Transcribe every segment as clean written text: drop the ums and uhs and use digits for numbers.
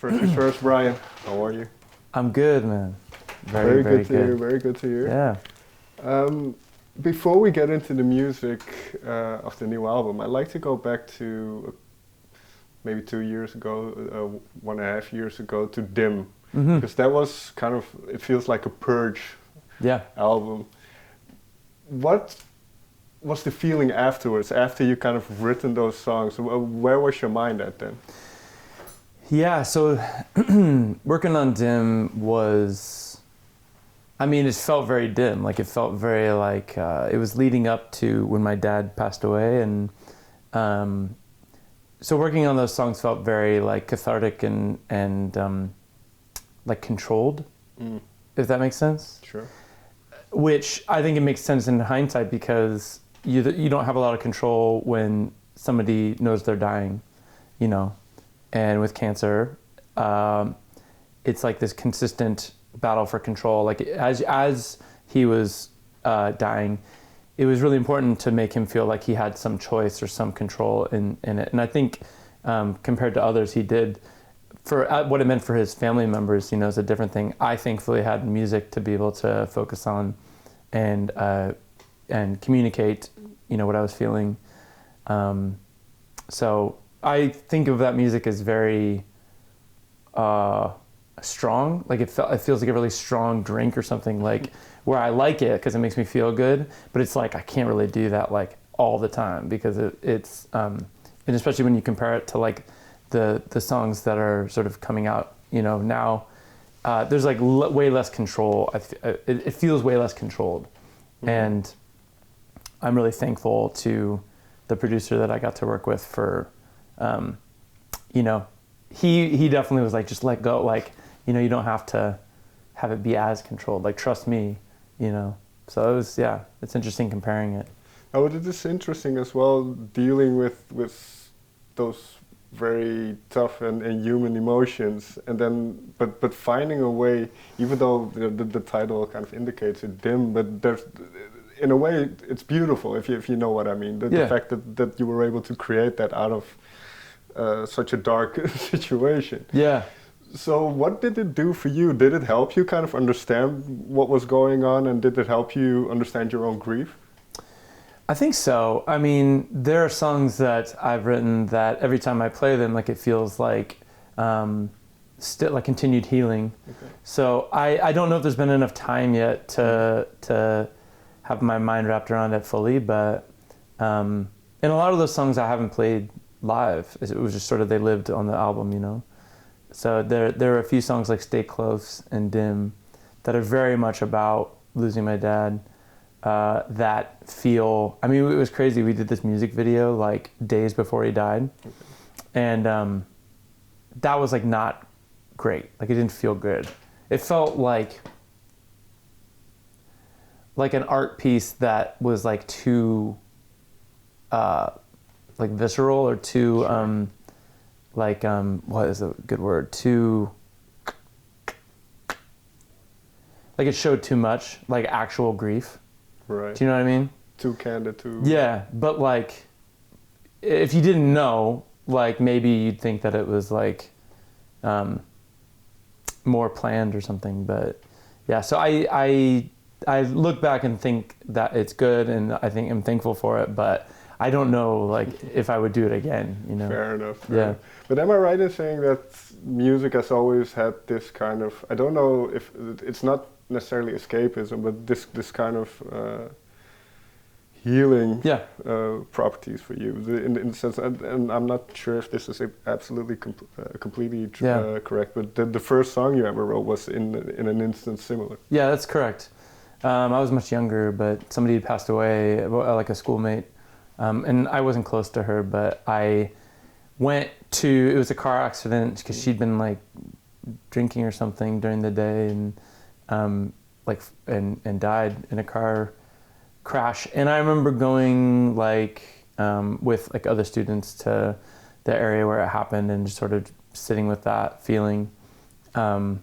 First things first, Brian, how are you? I'm good, man. Very good to hear, very good to hear. Yeah. Before we get into the music of the new album, I'd like to go back to maybe 2 years ago, 1.5 years ago, to Dim. Mm-hmm. Because that was kind of, it feels like a purge album. What was the feeling afterwards, after you kind of written those songs? Where was your mind at then? Yeah, so working on Dim was, I mean, it felt very dim. Like it felt very like, it was leading up to when my dad passed away. And so working on those songs felt very like cathartic and like controlled, if that makes sense. Sure. Which I think it makes sense in hindsight because you don't have a lot of control when somebody knows they're dying, you know. And with cancer, it's like this consistent battle for control. Like as he was dying, it was really important to make him feel like he had some choice or some control in it. And I think compared to others, he did. For what it meant for his family members, you know, is a different thing. I thankfully had music to be able to focus on and communicate, you know, what I was feeling. So I think of that music as very strong. Like it feels like a really strong drink or something, like where I like it because it makes me feel good, but it's like I can't really do that like all the time because it's and especially when you compare it to like the songs that are sort of coming out, you know, now there's like way less control. It feels way less controlled, and I'm really thankful to the producer that I got to work with for. You know, he definitely was like, just let go. Like, you know, you don't have to have it be as controlled. Like, trust me, you know. So it was, yeah, it's interesting comparing it. Oh, it is interesting as well, dealing with those very tough and human emotions, and then but finding a way, even though the title kind of indicates it, dim, but there's, in a way, it's beautiful if you know what I mean. The fact that you were able to create that out of such a dark situation. Yeah. So what did it do for you? Did it help you kind of understand what was going on, and did it help you understand your own grief? I think so. I mean, there are songs that I've written that every time I play them, like it feels like still like continued healing. Okay. So I don't know if there's been enough time yet to have my mind wrapped around it fully, but in a lot of those songs I haven't played live. It was just sort of, they lived on the album, you know. So there are a few songs like Stay Close and Dim that are very much about losing my dad, that feel, I mean, it was crazy. We did this music video like days before he died. Okay. And that was like not great. Like it didn't feel good. It felt like an art piece that was like too like visceral or too like what is a good word, too like it showed too much like actual grief. Right. Do you know what I mean? Too candid, too. Yeah, but like if you didn't know, like maybe you'd think that it was like more planned or something. But yeah, so I look back and think that it's good, and I think I'm thankful for it, but I don't know, like, if I would do it again, you know. Fair enough. Enough. But am I right in saying that music has always had this kind of, I don't know if it's not necessarily escapism, but this kind of healing properties for you, in the sense, and I'm not sure if this is absolutely completely correct, but the first song you ever wrote was in an instance similar. Yeah, that's correct. I was much younger, but somebody had passed away, like a schoolmate. And I wasn't close to her, but I went to, it was a car accident because she'd been like drinking or something during the day and and died in a car crash. And I remember going like with like other students to the area where it happened and just sort of sitting with that feeling. And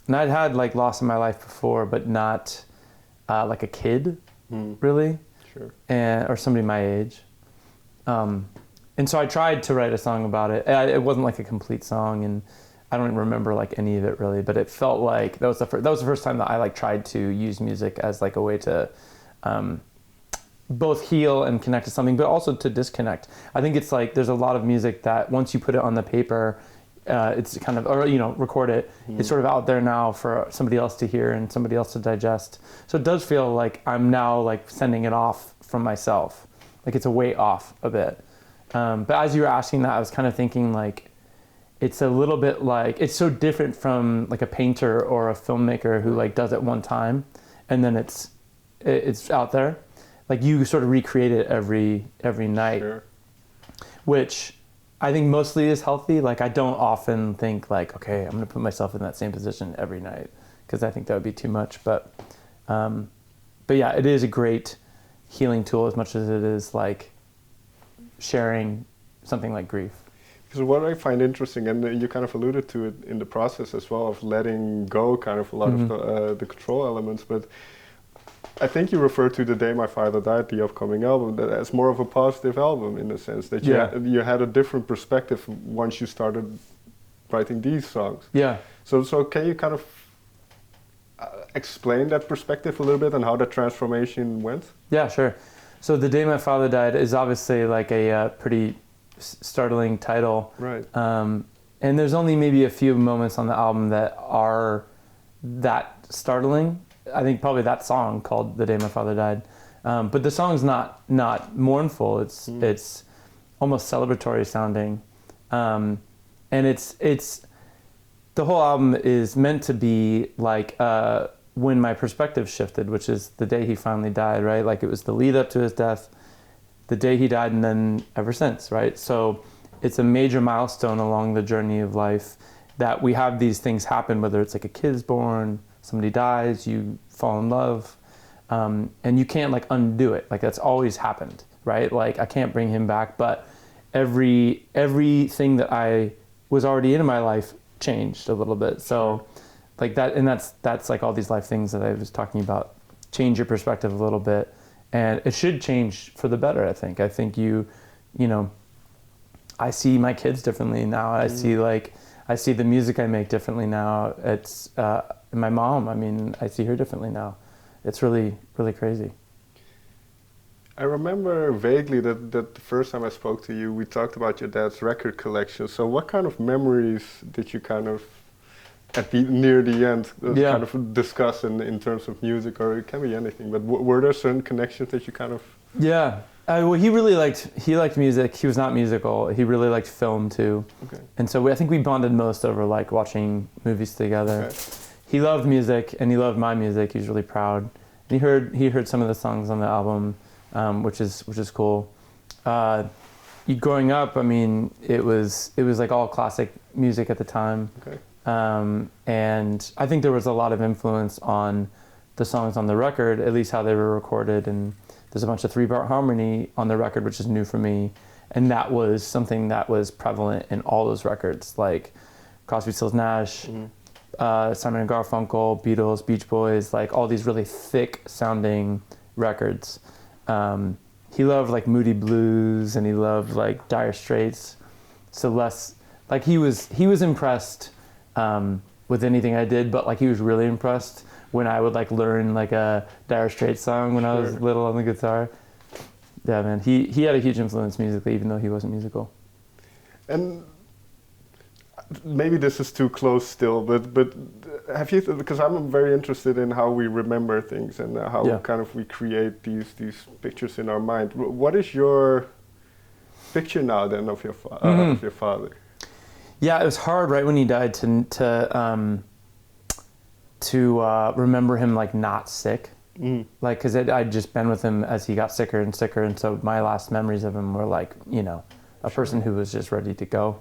I'd had like loss in my life before, but not like a kid, really. Sure. Or somebody my age. And so I tried to write a song about it. It wasn't like a complete song, and I don't even remember like any of it really, but it felt like that was the first time that I like tried to use music as like a way to both heal and connect to something, but also to disconnect. I think it's like there's a lot of music that once you put it on the paper, it's kind of, or record it, it's sort of out there now for somebody else to hear and somebody else to digest. So it does feel like I'm now like sending it off from myself, like it's a weight off a bit. But as you were asking that, I was kind of thinking like, it's a little bit like, it's so different from like a painter or a filmmaker who like does it one time and then it's out there. Like you sort of recreate it every night, sure. Which I think mostly is healthy. Like I don't often think like, okay, I'm going to put myself in that same position every night because I think that would be too much. But yeah, it is a great healing tool as much as it is like sharing something like grief. Because what I find interesting, and you kind of alluded to it in the process as well, of letting go kind of a lot of the control elements, but I think you referred to The Day My Father Died, the upcoming album, as more of a positive album in the sense that you had a different perspective once you started writing these songs. Yeah. So can you kind of explain that perspective a little bit and how that transformation went? Yeah, sure. So The Day My Father Died is obviously like a pretty startling title. Right. And there's only maybe a few moments on the album that are that startling. I think probably that song called The Day My Father Died. But the song's not mournful. It's almost celebratory sounding. And it's the whole album is meant to be like when my perspective shifted, which is the day he finally died, right? Like it was the lead up to his death, the day he died, and then ever since, right? So it's a major milestone along the journey of life that we have these things happen, whether it's like a kid is born, somebody dies, you fall in love, and you can't like undo it. Like that's always happened, right? Like I can't bring him back, but everything that I was already in my life changed a little bit. So like that, and that's like all these life things that I was talking about, change your perspective a little bit. And it should change for the better, I think. I think you know, I see my kids differently now. I see the music I make differently now. It's my mom, I mean, I see her differently now. It's really, really crazy. I remember vaguely that the first time I spoke to you, we talked about your dad's record collection. So what kind of memories did you kind of, near the end, kind of discuss in terms of music, or it can be anything, but were there certain connections that you kind of... Yeah, well, he liked music. He was not musical. He really liked film too. Okay. And so I think we bonded most over like watching movies together. Okay. He loved music and he loved my music. He was really proud. And he heard some of the songs on the album, which is cool. Growing up, I mean, it was like all classic music at the time. Okay. And I think there was a lot of influence on the songs on the record, at least how they were recorded. And there's a bunch of 3-part harmony on the record, which is new for me. And that was something that was prevalent in all those records, like Crosby, Stills, Nash, Simon and Garfunkel, Beatles, Beach Boys, like all these really thick sounding records. He loved like Moody Blues and he loved like Dire Straits. So less, like he was impressed with anything I did, but like he was really impressed when I would like learn like a Dire Straits song when I was little on the guitar. Yeah, man, he had a huge influence musically, even though he wasn't musical. And maybe this is too close still, but have you, because I'm very interested in how we remember things and how kind of we create these pictures in our mind. What is your picture now then of your of your father? Yeah, it was hard right when he died to remember him like not sick, like because I'd just been with him as he got sicker and sicker, and so my last memories of him were like a person who was just ready to go.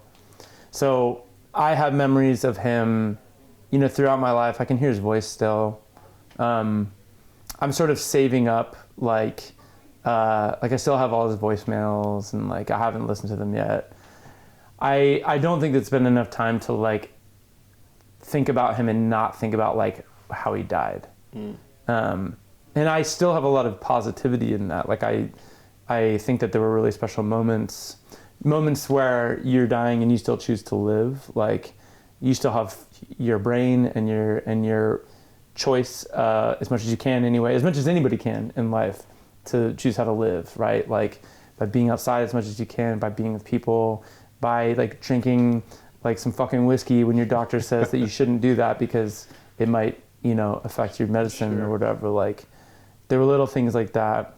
So I have memories of him, throughout my life. I can hear his voice still. I'm sort of saving up like I still have all his voicemails and like I haven't listened to them yet. I don't think it's been enough time to like think about him and not think about like how he died. And I still have a lot of positivity in that. Like I think that there were really special moments where you're dying and you still choose to live. Like, you still have your brain and your choice as much as you can anyway, as much as anybody can in life, to choose how to live, right? Like by being outside as much as you can, by being with people, by like drinking like some fucking whiskey when your doctor says that you shouldn't do that because it might, you know, affect your medicine or whatever. Like there were little things like that.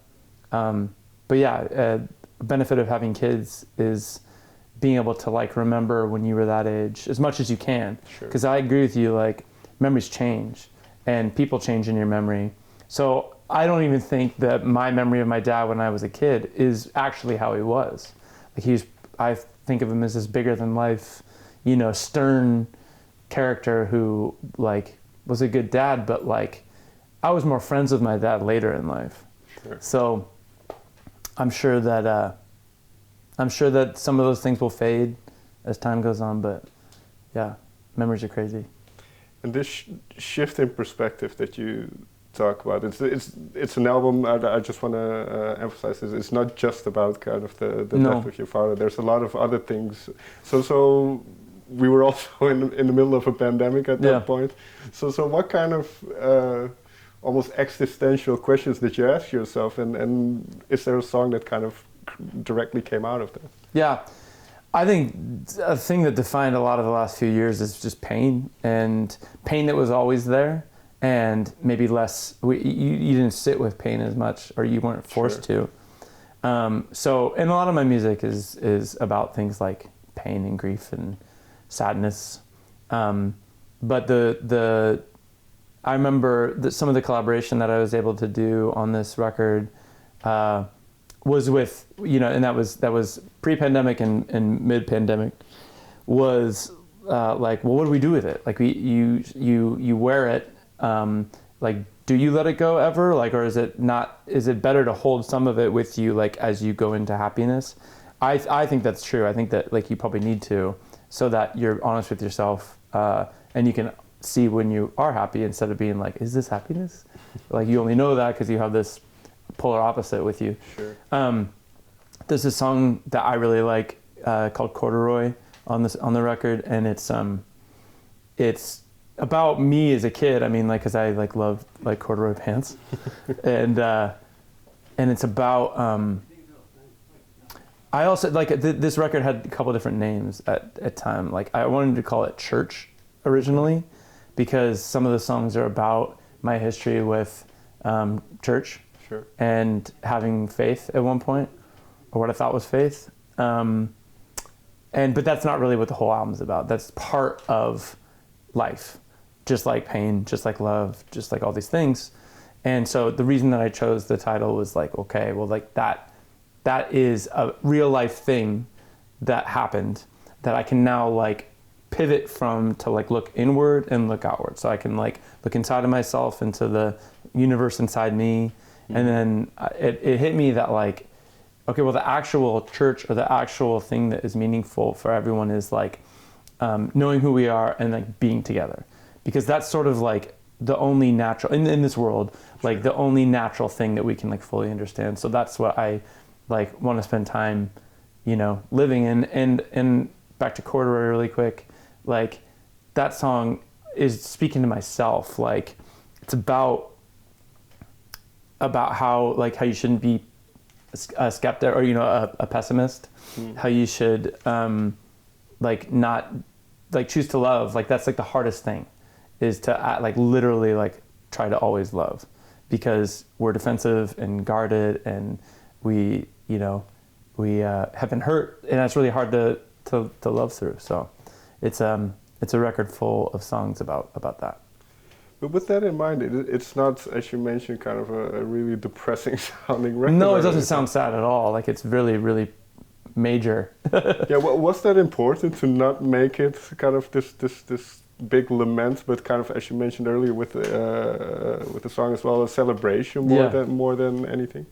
But yeah, a benefit of having kids is being able to like remember when you were that age as much as you can. Because I agree with you, like memories change and people change in your memory. So I don't even think that my memory of my dad when I was a kid is actually how he was. Like I think of him as this bigger than life, you know, stern character who like was a good dad, but like I was more friends with my dad later in life. So I'm sure that some of those things will fade as time goes on, but yeah, memories are crazy. And this shift in perspective that you talk about, it's an album. I just want to emphasize this. It's not just about kind of the death of your father. There's a lot of other things. So we were also in the middle of a pandemic at that point. So what kind of almost existential questions did you ask yourself? And is there a song that kind of directly came out of that? Yeah, I think a thing that defined a lot of the last few years is just pain, and pain that was always there, and maybe less. You didn't sit with pain as much, or you weren't forced to. So, and a lot of my music is about things like pain and grief and sadness. But I remember that some of the collaboration that I was able to do on this record was with, you know, and that was pre-pandemic and mid-pandemic, was like, well, what do we do with it? Like you wear it, like, do you let it go ever? Like, or is it better to hold some of it with you, like, as you go into happiness? I think that's true. I think that like you probably need to, so that you're honest with yourself, and you can see when you are happy instead of being like, is this happiness? Like you only know that because you have this polar opposite with you. There's a song that I really like called Corduroy on the record, and it's about me as a kid. I mean, like, cause I like love like corduroy pants, and it's about I also like this record had a couple different names at time. Like I wanted to call it Church originally, because some of the songs are about my history with church and having faith at one point, or what I thought was faith. But that's not really what the whole album's about. That's part of life, just like pain, just like love, just like all these things. And so the reason that I chose the title was like, okay, well, like that is a real life thing that happened that I can now like pivot from to like look inward and look outward. So I can like look inside of myself, into the universe inside me. And then it hit me that like, okay, well, the actual church, or the actual thing that is meaningful for everyone is like knowing who we are and like being together, because that's sort of like the only natural in this world, like the only natural thing that we can like fully understand. So that's what I like want to spend time, you know, living in. And back to Corduroy really quick, like that song is speaking to myself. Like it's about how you shouldn't be a skeptic, or, you know, a pessimist, how you should like not like choose to love. Like that's like the hardest thing, is to like literally like try to always love, because we're defensive and guarded, and we, you know, we have been hurt, and that's really hard to love through. So it's a record full of songs about that. But with that in mind, it's not, as you mentioned, kind of a really depressing sounding record. No, it doesn't sound sad at all. Like it's really, really major. Yeah, well, was that important to not make it kind of this big lament, but kind of, as you mentioned earlier, with the song as well, a celebration more than anything?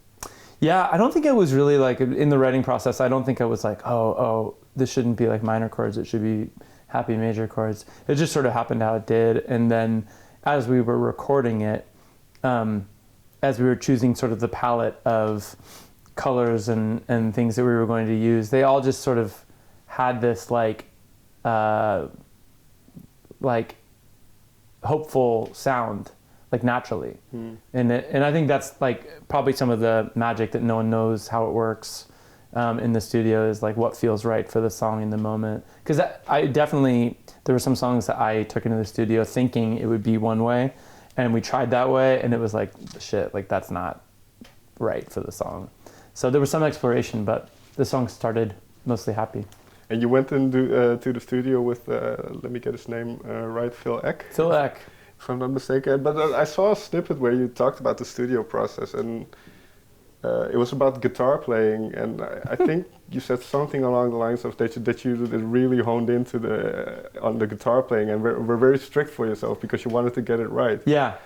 Yeah, I don't think it was really like in the writing process. I don't think I was like, oh, this shouldn't be like minor chords. It should be happy major chords. It just sort of happened how it did, and then as we were recording it, as we were choosing sort of the palette of colors and things that we were going to use, they all just sort of had this like like hopeful sound, like naturally. And I think that's like probably some of the magic that no one knows how it works in the studio, is like what feels right for the song in the moment. Because I definitely, there were some songs that I took into the studio thinking it would be one way, and we tried that way, and it was like, shit, like that's not right for the song. So there was some exploration, but the song started mostly happy. And you went into to the studio with, let me get his name right, Phil Eck? Phil Eck. If I'm not mistaken. But I saw a snippet where you talked about the studio process, and it was about guitar playing, and I think you said something along the lines of that you really honed into on the guitar playing, and were very strict for yourself because you wanted to get it right. Yeah.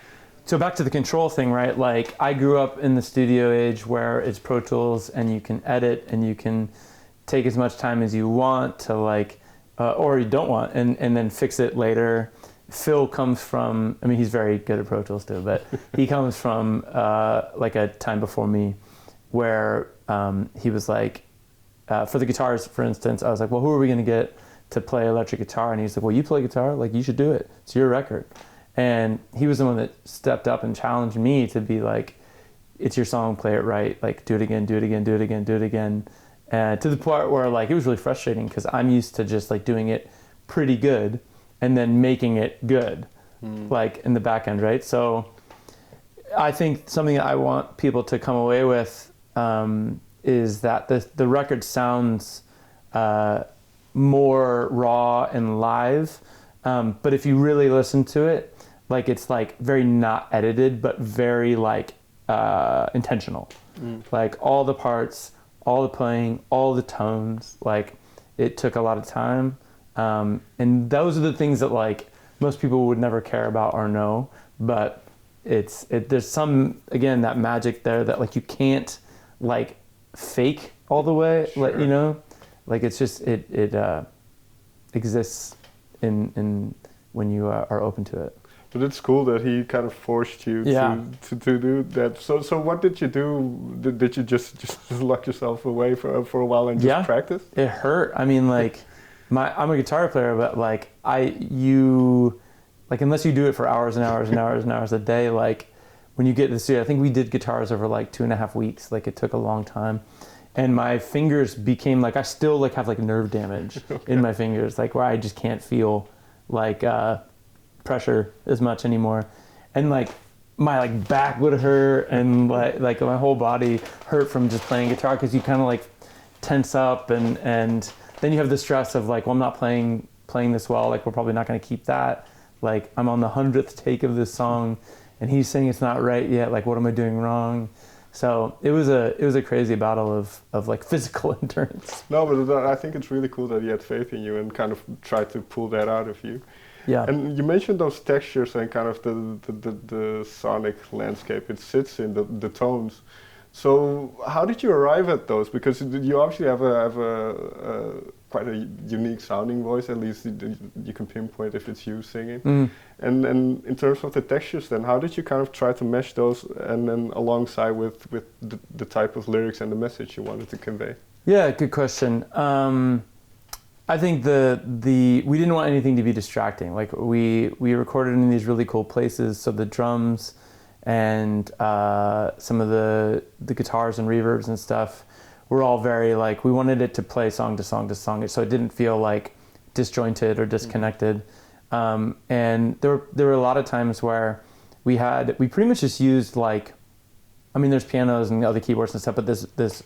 So back to the control thing, right? Like I grew up in the studio age where it's Pro Tools and you can edit and you can take as much time as you want to like, or you don't want, and then fix it later. Phil comes from, I mean, he's very good at Pro Tools too, but he comes from like a time before me where he was like, for the guitars, for instance, I was like, well, who are we going to get to play electric guitar? And he's like, well, you play guitar, like you should do it. It's your record. And he was the one that stepped up and challenged me to be like, it's your song, play it right, like do it again, do it again, do it again, do it again. To the part where like it was really frustrating because I'm used to just like doing it pretty good and then making it good, like in the back end, right? So I think something that I want people to come away with is that the record sounds more raw and live, but if you really listen to it, like it's like very not edited, but very like intentional. Like all the parts, all the playing, all the tones, like it took a lot of time. And those are the things that like most people would never care about or know, but there's some, again, that magic there that like you can't like fake all the way, Sure. like, you know, like it's just, it exists in when you are open to it. But it's cool that he kind of forced you to do that. So what did you do? Did you just lock yourself away for a while and just practice? It hurt. I mean, like, I'm a guitar player, but like unless you do it for hours and hours and hours and hours a day, like when you get to the studio, I think we did guitars over like 2.5 weeks. Like it took a long time. And my fingers became like, I still like have like nerve damage in my fingers, like where I just can't feel like pressure as much anymore. And like my like back would hurt and like my whole body hurt from just playing guitar because you kind of like tense up and then you have the stress of like, well, I'm not playing this well, like we're probably not going to keep that. Like I'm on the 100th take of this song and he's saying it's not right yet, like what am I doing wrong? So it was a crazy battle of like physical endurance. No, but I think it's really cool that he had faith in you and kind of tried to pull that out of you. Yeah. And you mentioned those textures and kind of the sonic landscape. It sits in the tones. So how did you arrive at those? Because you obviously have a quite a unique sounding voice. At least you can pinpoint if it's you singing. And in terms of the textures, then how did you kind of try to mesh those and then alongside with the type of lyrics and the message you wanted to convey? Yeah, good question. I think we didn't want anything to be distracting. Like we recorded in these really cool places, so the drums and some of the guitars and reverbs and stuff were all very like, we wanted it to play song to song to song, so it didn't feel like disjointed or disconnected. And there were a lot of times where we pretty much just used like, I mean, there's pianos and other keyboards and stuff, but this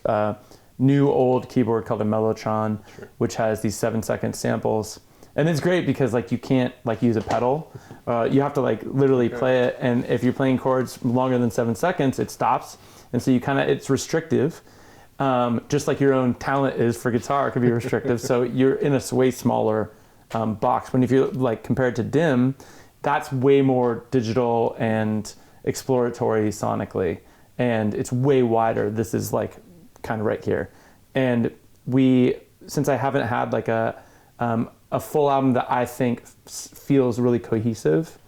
new old keyboard called a Mellotron, sure. which has these 7-second samples. And it's great because like you can't like use a pedal. You have to like literally play it, and if you're playing chords longer than 7 seconds, it stops. And so it's restrictive. Just like your own talent is for guitar, it can be restrictive. So you're in a way smaller box. When if you're like compared to DIM, that's way more digital and exploratory sonically, and it's way wider. This is like kind of right here. And since I haven't had like a full album that I think feels really cohesive,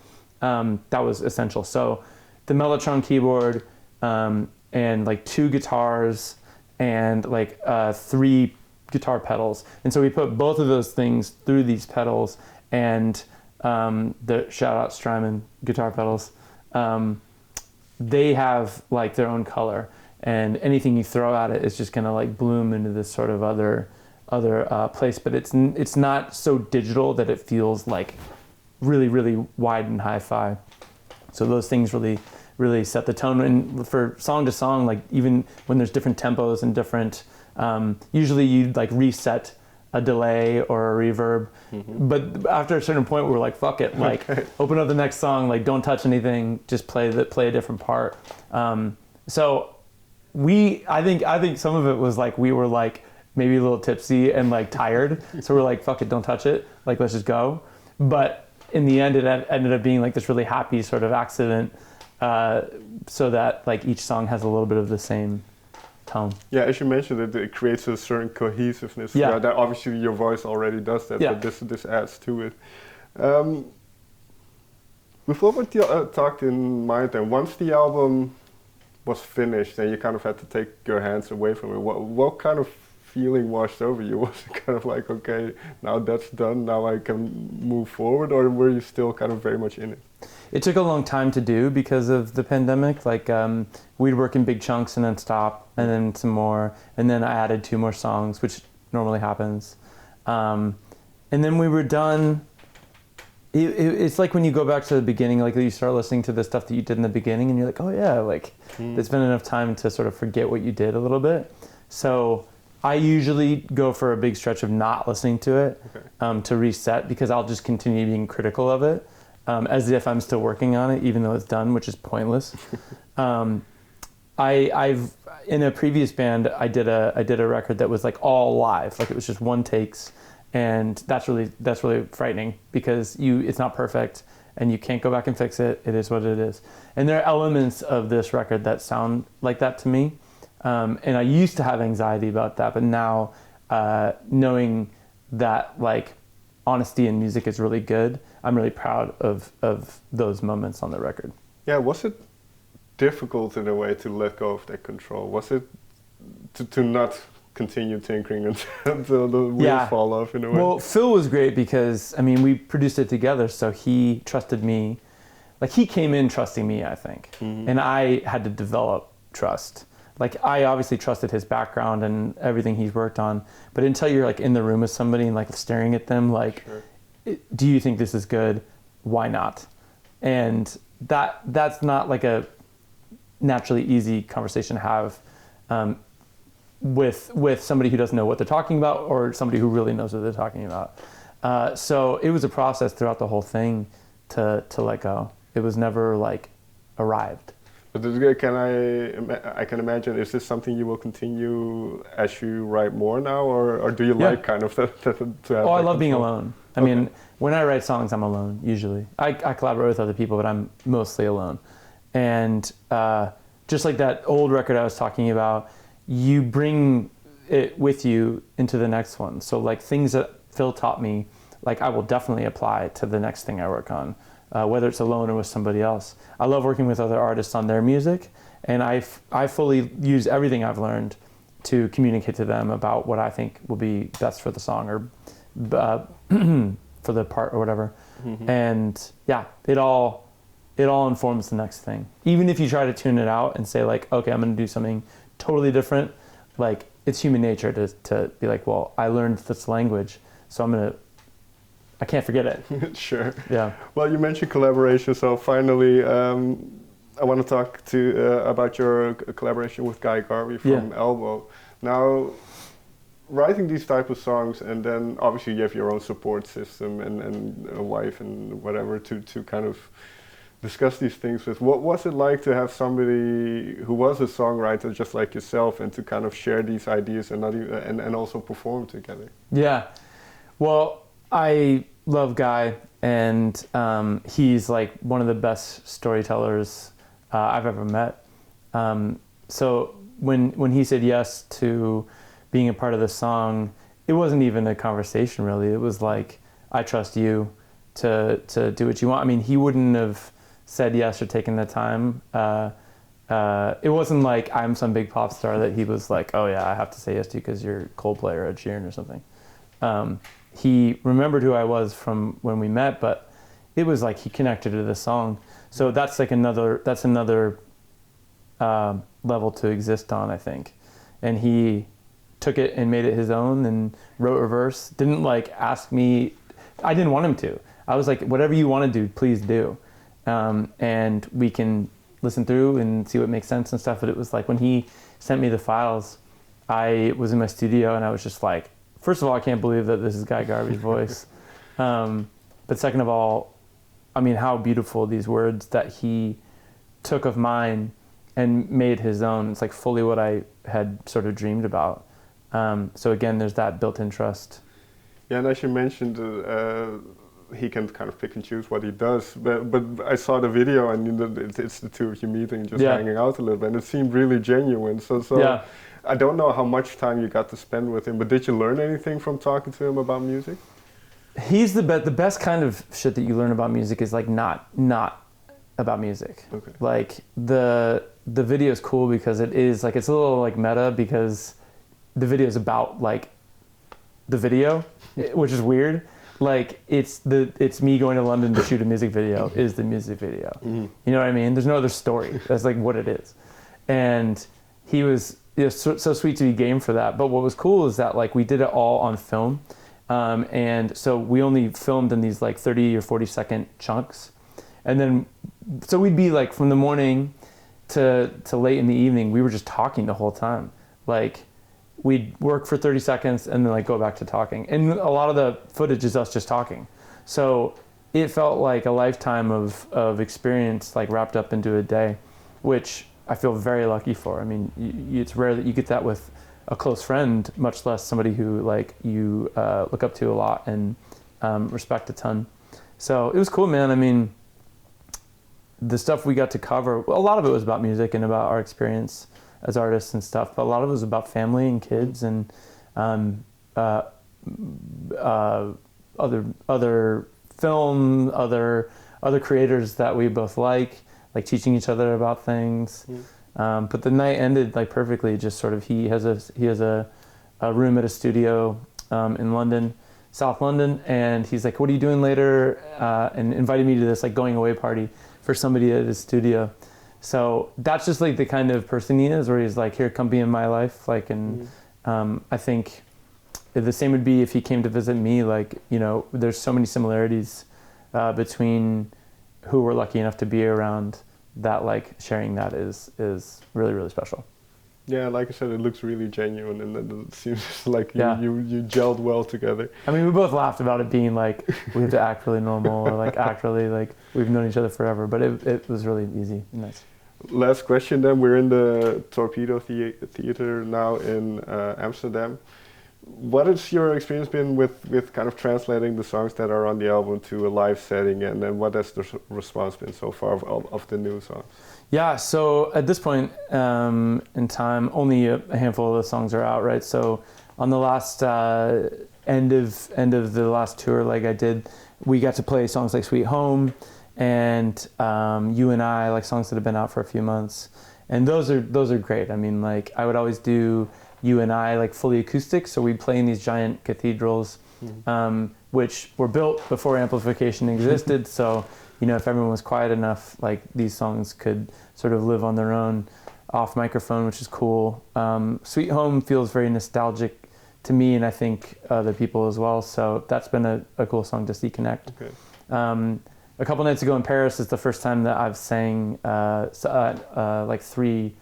that was essential. So the Mellotron keyboard and like 2 guitars and like 3 guitar pedals. And so we put both of those things through these pedals and the shout out Strymon guitar pedals, they have like their own color, and anything you throw at it is just gonna like bloom into this sort of other place. But it's not so digital that it feels like really wide and hi-fi. So those things really set the tone. And for song to song, like even when there's different tempos and different, usually you'd like reset a delay or a reverb. But after a certain point, we're like, fuck it, like open up the next song, like don't touch anything, just play a different part. So I think some of it was like we were like maybe a little tipsy and like tired, so we're like, fuck it, don't touch it, like let's just go. But in the end, it ended up being like this really happy sort of accident, so that like each song has a little bit of the same tone. Yeah, as you mentioned, it creates a certain cohesiveness. Yeah. That obviously your voice already does that, Yeah. but this adds to it. With what you talked in mind, then once the album was finished and you kind of had to take your hands away from it, what kind of feeling washed over you? Was it kind of like, okay, now that's done, now I can move forward, or were you still kind of very much in it? It took a long time to do because of the pandemic. Like we'd work in big chunks and then stop, and then some more, and then I added 2 more songs, which normally happens. And then we were done. It's like when you go back to the beginning, like you start listening to the stuff that you did in the beginning, and you're like, oh yeah, like there's been enough time to sort of forget what you did a little bit. So I usually go for a big stretch of not listening to it, to reset, because I'll just continue being critical of it, as if I'm still working on it, even though it's done, which is pointless. I've in a previous band, I did a record that was like all live, like it was just one takes, and that's really frightening because it's not perfect and you can't go back and fix it. It is what it is, and there are elements of this record that sound like that to me. And I used to have anxiety about that, but now knowing that like honesty in music is really good, I'm really proud of those moments on the record. Yeah, was it difficult in a way to let go of that control? Was it to not continue tinkering until the wheels fall off in a way? Well, Phil was great because, I mean, we produced it together, so he trusted me. Like he came in trusting me, I think, and I had to develop trust. Like I obviously trusted his background and everything he's worked on, but until you're like in the room with somebody and like staring at them, like, do you think this is good? Why not? And that's not like a naturally easy conversation to have with somebody who doesn't know what they're talking about or somebody who really knows what they're talking about. So it was a process throughout the whole thing to let go. It was never like arrived. But I can imagine, is this something you will continue as you write more now, or do you like kind of to have I love being alone. I mean, when I write songs, I'm alone, usually. I collaborate with other people, but I'm mostly alone. And just like that old record I was talking about, you bring it with you into the next one. So like things that Phil taught me, like I will definitely apply to the next thing I work on. Whether it's alone or with somebody else. I love working with other artists on their music, and I fully use everything I've learned to communicate to them about what I think will be best for the song or for the part or whatever. And yeah, it all informs the next thing. Even if you try to tune it out and say like, okay, I'm gonna do something totally different, like it's human nature to be like, well, I learned this language, so I can't forget it. Sure. Yeah. Well, you mentioned collaboration, so finally, I want to talk about your collaboration with Guy Garvey from Elbow. Now, writing these type of songs, and then obviously you have your own support system and a wife and whatever to kind of discuss these things with. What was it like to have somebody who was a songwriter just like yourself and to kind of share these ideas and also perform together? Yeah. Well, I love Guy, and he's like one of the best storytellers I've ever met. So when he said yes to being a part of the song, it wasn't even a conversation really. It was like, I trust you to do what you want. I mean, he wouldn't have said yes or taken the time. It wasn't like I'm some big pop star that he was like, oh yeah, I have to say yes to you because you're Coldplay or Ed Sheeran or something. He remembered who I was from when we met, but it was like he connected to the song. So that's like another level to exist on, I think. And he took it and made it his own and wrote a verse. Didn't like ask me, I didn't want him to. I was like, whatever you want to do, please do. And we can listen through and see what makes sense and stuff. But it was like when he sent me the files, I was in my studio and I was just like, first of all, I can't believe that this is Guy Garvey's voice. But second of all, I mean, how beautiful these words that he took of mine and made his own. It's like fully what I had sort of dreamed about. So again, there's that built-in trust. Yeah, and as you mentioned, he can kind of pick and choose what he does. But I saw the video, and you know, it's the two of you meeting, just hanging out a little bit, and it seemed really genuine. So yeah. I don't know how much time you got to spend with him, but did you learn anything from talking to him about music? He's the best kind of shit that you learn about music is like not about music. Okay. Like the video is cool because it is like, it's a little like meta because the video is about like the video, which is weird. Like it's me going to London to shoot a music video is the music video. Mm-hmm. You know what I mean? There's no other story. That's like what it is. And he was so sweet to be game for that. But what was cool is that like we did it all on film. And so we only filmed in these like 30 or 40 second chunks. And then, so we'd be like from the morning to late in the evening, we were just talking the whole time. Like we'd work for 30 seconds and then like go back to talking. And a lot of the footage is us just talking. So it felt like a lifetime of experience like wrapped up into a day, which I feel very lucky for. I mean, it's rare that you get that with a close friend, much less somebody who like you look up to a lot and respect a ton. So it was cool, man. I mean, the stuff we got to cover, a lot of it was about music and about our experience as artists and stuff, but a lot of it was about family and kids and other film, other creators that we both like teaching each other about things. Mm. But the night ended like perfectly. Just sort of he has a room at a studio in London, South London, and he's like, "What are you doing later?" And invited me to this like going away party for somebody at his studio. So that's just like the kind of person he is, where he's like, "Here, come be in my life." Like, and I think the same would be if he came to visit me. Like, you know, there's so many similarities between who we're lucky enough to be around, that like sharing that is really, really special. Yeah, like I said, it looks really genuine, and it seems like you gelled well together. I mean, we both laughed about it being like we have to act really normal or like act really like we've known each other forever, but it was really easy and nice. Last question then, we're in the Torpedo Theater now in Amsterdam. What has your experience been with kind of translating the songs that are on the album to a live setting, and then what has the response been so far of the new songs? Yeah, so at this point in time, only a handful of the songs are out, right? So on the last end of the last tour like I did, we got to play songs like Sweet Home and You and I, like songs that have been out for a few months. And those are great. I mean, like I would always do You and I like fully acoustic, so we'd play in these giant cathedrals, which were built before amplification existed. So, you know, if everyone was quiet enough, like these songs could sort of live on their own off microphone, which is cool. Sweet Home feels very nostalgic to me, and I think other people as well. So that's been a cool song to see connect. Okay. A couple nights ago in Paris is the first time that I've sang like 3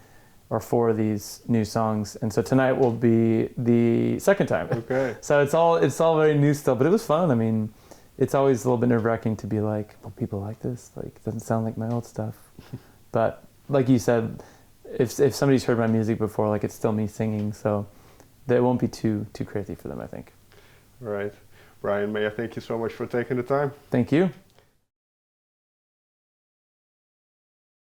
or 4 of these new songs, and so tonight will be the second time. Okay. So it's all very new still, but it was fun. I mean, it's always a little bit nerve-wracking to be like, well, people like this, like it doesn't sound like my old stuff. But like you said, if somebody's heard my music before, like it's still me singing, so that won't be too crazy for them, I think. All right, Brian, may I thank you so much for taking the time. Thank you.